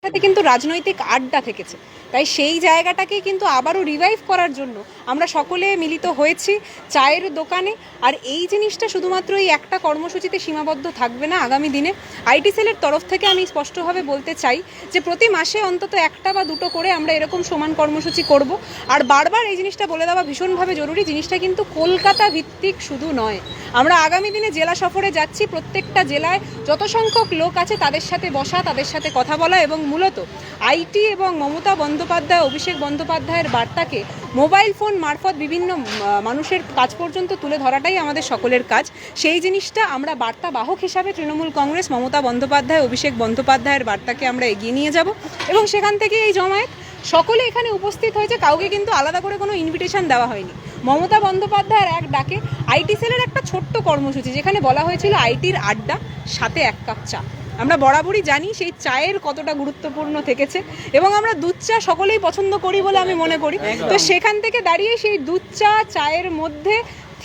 জায়গাটাতে কিন্তু রাজনৈতিক আড্ডা থেকেছে, তাই সেই জায়গাটাকে কিন্তু আবারও রিভাইভ করার জন্য আমরা সকলে মিলিত হয়েছি চায়ের দোকানে। আর এই জিনিসটা শুধুমাত্র এই একটা কর্মসূচিতে সীমাবদ্ধ থাকবে না। আগামী দিনে আইটি সেলের তরফ থেকে আমি স্পষ্টভাবে বলতে চাই যে প্রতি মাসে অন্তত একটা বা দুটো করে আমরা এরকম সমান কর্মসূচি করব। আর বারবার এই জিনিসটা বলে দেওয়া ভীষণভাবে জরুরি, জিনিসটা কিন্তু কলকাতা ভিত্তিক শুধু নয়। আমরা আগামী দিনে জেলা সফরে যাচ্ছি, প্রত্যেকটা জেলায় যত সংখ্যক লোক আছে তাদের সাথে বসা, তাদের সাথে কথা বলা এবং মূলত আইটি এবং মমতা বন্দ্যোপাধ্যায়, অভিষেক বন্দ্যোপাধ্যায়ের বার্তাকে মোবাইল ফোন মারফত বিভিন্ন মানুষের কাছ পর্যন্ত তুলে ধরাটাই আমাদের সকলের কাজ। সেই জিনিসটা আমরা বার্তা বাহক হিসাবে তৃণমূল কংগ্রেস, মমতা বন্দ্যোপাধ্যায়, অভিষেক বন্দ্যোপাধ্যায়ের বার্তাকে আমরা এগিয়ে নিয়ে যাব এবং সেখান থেকে এই জমায়েত সকলে এখানে উপস্থিত হয়েছে। কাউকে কিন্তু আলাদা করে কোনো ইনভিটেশন দেওয়া হয়নি। মমতা বন্দ্যোপাধ্যায়ের এক ডাকে আইটি সেলের একটা ছোট্ট কর্মসূচি, যেখানে বলা হয়েছিল আইটির আড্ডা সাথে এক কাপ চা। আমরা বরাবরই জানি সেই চায়ের কতটা গুরুত্বপূর্ণ থেকেছে এবং আমরা দুধ চা সকলেই পছন্দ করি বলে আমি মনে করি। তো সেখান থেকে দাঁড়িয়ে সেই দুধ চা চায়ের মধ্যে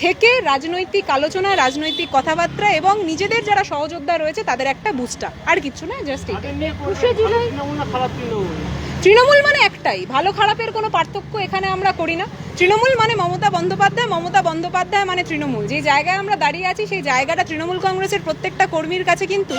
থেকে রাজনৈতিক আলোচনা, রাজনৈতিক কথাবার্তা এবং নিজেদের যারা সহযোদ্ধা রয়েছে তাদের একটা বুস্টার, আর কিছু না, জাস্ট তৃণমূল মানে একটাই, ভালো খারাপের কোনো পার্থক্য এখানে আমরা করি না। তৃণমূল মানে মমতা বন্দ্যোপাধ্যায়, মমতা বন্দ্যোপাধ্যায় মানে তৃণমূল। যে জায়গায় আমরা দাঁড়িয়ে আছি সেই জায়গাটা তৃণমূল কংগ্রেসের প্রত্যেকটা কর্মীর কাছে কিন্তু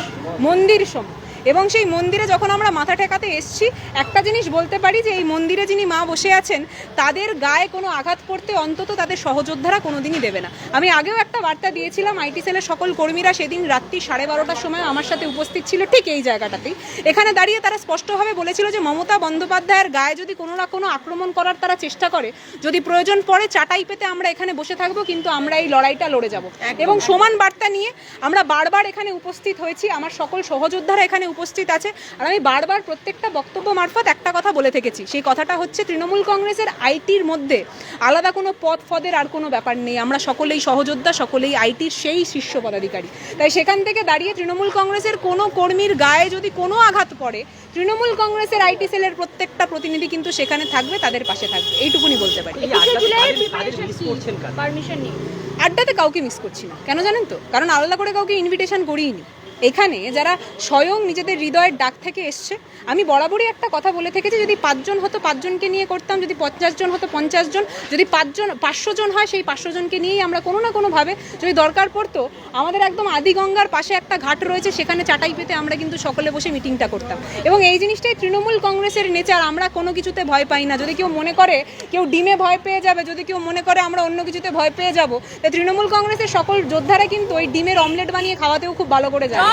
মন্দির সম, এবং সেই মন্দিরে যখন আমরা মাথা ঠেকাতে এসছি একটা জিনিস বলতে পারি যে এই মন্দিরে যিনি মা বসে আছেন তাদের গায়ে কোনো আঘাত করতে অন্তত তাদের সহযোদ্ধারা কোনোদিনই দেবে না। আমি আগেও একটা বার্তা দিয়েছিলাম, আইটি সেলের সকল কর্মীরা সেদিন রাত্রি 12:30টার সময় আমার সাথে উপস্থিত ছিল ঠিক এই জায়গাটাতেই। এখানে দাঁড়িয়ে তারা স্পষ্টভাবে বলেছিল যে মমতা বন্দ্যোপাধ্যায়ের গায়ে যদি কোনো না কোনো আক্রমণ করার তারা চেষ্টা করে, যদি প্রয়োজন পড়ে চাটাই পেতে আমরা এখানে বসে থাকবো, কিন্তু আমরা এই লড়াইটা লড়ে যাব। এবং সমান বার্তা নিয়ে আমরা বারবার এখানে উপস্থিত হয়েছি, আমার সকল সহযোদ্ধারা এখানে উপস্থিত আছে। আর আমি বারবার প্রত্যেকটা বক্তব্য মারফত একটা কথা বলে থেকেছি, সেই কথাটা হচ্ছে তৃণমূল কংগ্রেসের আইটির মধ্যে আলাদা কোনো পদ ফদের আর কোনো ব্যাপার নেই। আমরা সকলেই সহযোদ্ধা, সকলেই আইটির সেই শীর্ষ পদাধিকারী। তাই সেখান থেকে দাঁড়িয়ে তৃণমূল কংগ্রেসের কোনো কর্মীর গায়ে যদি কোনো আঘাত পড়ে, তৃণমূল কংগ্রেসের আইটি সেলের প্রত্যেকটা প্রতিনিধি কিন্তু সেখানে থাকবে, তাদের পাশে থাকবে, এইটুকুনি বলতে পারি। আড্ডাতে কাউকে মিস করছি না, কেন জানেন তো? কারণ আলাদা করে কাউকে ইনভিটেশন করিনি। এখানে যারা স্বয়ং নিজেদের হৃদয়ের ডাক থেকে এসছে, আমি বরাবরই একটা কথা বলে থেকেছি, যদি 5 জন হতো 5 জনকে নিয়ে করতাম, যদি 50 জন হতো 50 জন, যদি 500 জন হয় সেই 500 জনকে নিয়েই আমরা কোনো না কোনোভাবে, যদি দরকার পড়তো, আমাদের একদম আদিগঙ্গার পাশে একটা ঘাট রয়েছে, সেখানে চাটাই পেতে আমরা কিন্তু সকলে বসে মিটিংটা করতাম। এবং এই জিনিসটাই তৃণমূল কংগ্রেসের নেচার, আমরা কোনো কিছুতে ভয় পাই না। যদি কেউ মনে করে কেউ ডিমে ভয় পেয়ে যাবে, যদি কেউ মনে করে আমরা অন্য কিছুতে ভয় পেয়ে যাবো, তাই তৃণমূল কংগ্রেসের সকল যোদ্ধারা কিন্তু ওই ডিমের অমলেট বানিয়ে খাওয়াতেও খুব ভালো করে যায়।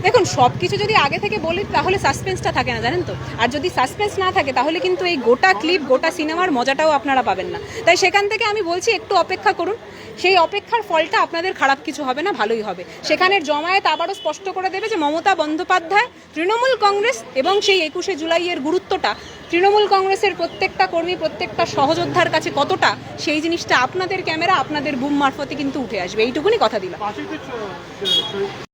দেখুন, সবকিছু যদি আগে থেকে বলি তাহলে সাসপেন্সটা থাকে না, জানেন তো? আর যদি সাসপেন্স না থাকে তাহলে কিন্তু এই গোটা ক্লিপ, গোটা সিনেমার মজাটাও আপনারা পাবেন না। তাই সেখান থেকে আমি বলছি একটু অপেক্ষা করুন, সেই অপেক্ষার ফলটা আপনাদের খারাপ কিছু হবে না, ভালোই হবে। সেখানের জমায়েত আবারও স্পষ্ট করে দেবে যে মমতা বন্দ্যোপাধ্যায়, তৃণমূল কংগ্রেস এবং সেই 21শে জুলাইয়ের গুরুত্বটা তৃণমূল কংগ্রেসের প্রত্যেকটা কর্মী, প্রত্যেকটা সহযোদ্ধার কাছে কতটা, সেই জিনিসটা আপনাদের ক্যামেরা, আপনাদের বুম মারফতে কিন্তু উঠে আসবে। এইটুকুনি কথা দিলাম।